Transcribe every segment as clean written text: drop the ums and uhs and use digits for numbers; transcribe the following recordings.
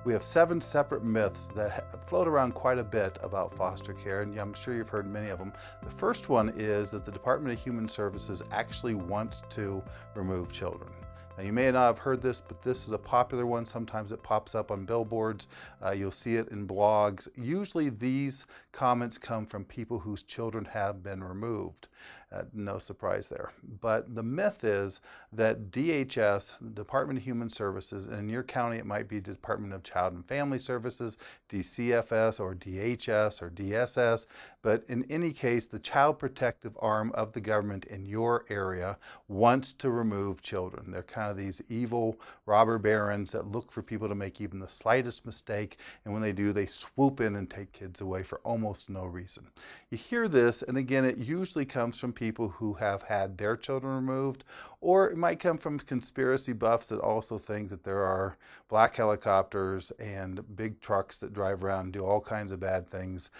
We have 7 separate myths that float around quite a bit about foster care, and I'm sure you've heard many of them. The first one is that the Department of Human Services actually wants to remove children. Now, you may not have heard this, but this is a popular one. Sometimes it pops up on billboards. You'll see it in blogs. Usually these comments come from people whose children have been removed. No surprise there. But the myth is that DHS, the Department of Human Services, and in your county it might be Department of Child and Family Services, DCFS or DHS or DSS, but in any case, the child protective arm of the government in your area wants to remove children. They're kind of these evil robber barons that look for people to make even the slightest mistake, and when they do, they swoop in and take kids away for almost no reason. You hear this, and again, it usually comes from people who have had their children removed, or it might come from conspiracy buffs that also think that there are black helicopters and big trucks that drive around and do all kinds of bad things.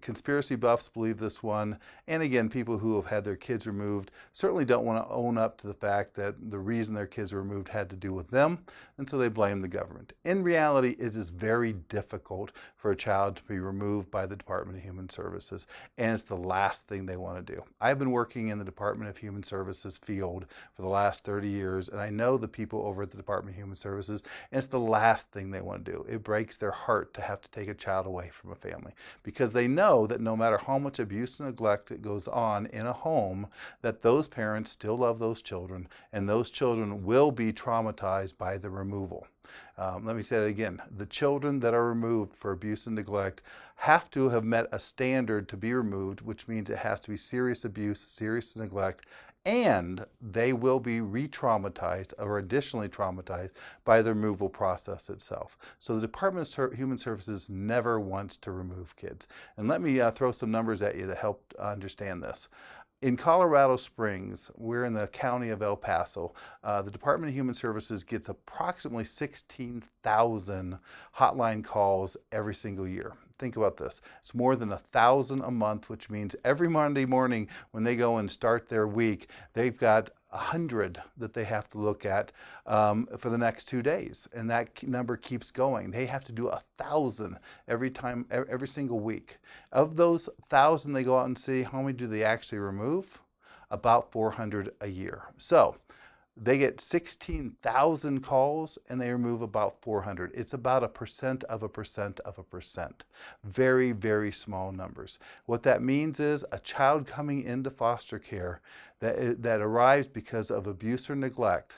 Conspiracy buffs believe this one, and again, people who have had their kids removed certainly don't want to own up to the fact that the reason their kids were removed had to do with them, and so they blame the government. In reality, it is very difficult for a child to be removed by the Department of Human Services, and it's the last thing they want to do. I've been working in the Department of Human Services field for the last 30 years, and I know the people over at the Department of Human Services, and it's the last thing they want to do. It breaks their heart to have to take a child away from a family, because they know that no matter how much abuse and neglect that goes on in a home, that those parents still love those children, and those children will be traumatized by the removal. Let me say that again. The children that are removed for abuse and neglect have to have met a standard to be removed, which means it has to be serious abuse, serious neglect, and they will be re-traumatized or additionally traumatized by the removal process itself. So the Department of Human Services never wants to remove kids. And let me throw some numbers at you to help understand this. In Colorado Springs, we're in the county of El Paso, the Department of Human Services gets approximately 16,000 hotline calls every single year. Think about this. It's more than 1,000 a month, which means every Monday morning when they go and start their week, they've got 100 that they have to look at for the next 2 days, and that number keeps going. They have to do 1,000 every time, every single week. Of those 1,000 they go out and see, how many do they actually remove? About 400 a year. So they get 16,000 calls and they remove about 400. It's about 1% of 1% of 1%. Very, very small numbers. What that means is a child coming into foster care that arrives because of abuse or neglect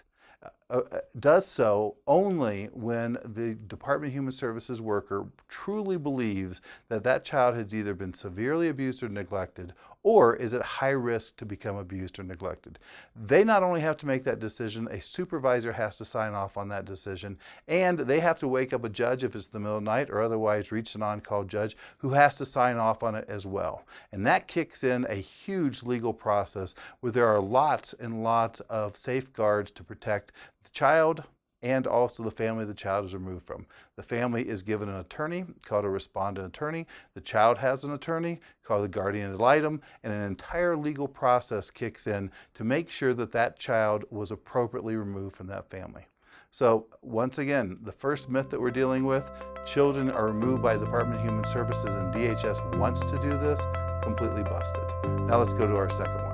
does so only when the Department of Human Services worker truly believes that that child has either been severely abused or neglected, or is at high risk to become abused or neglected. They not only have to make that decision, a supervisor has to sign off on that decision, and they have to wake up a judge if it's the middle of the night, or otherwise reach an on-call judge who has to sign off on it as well. And that kicks in a huge legal process where there are lots and lots of safeguards to protect the child and also the family the child is removed from. The family is given an attorney called a respondent attorney. The child has an attorney called the guardian ad litem, and an entire legal process kicks in to make sure that that child was appropriately removed from that family. So once again, the first myth that we're dealing with, children are removed by the Department of Human Services and DHS wants to do this, completely busted. Now let's go to our second one.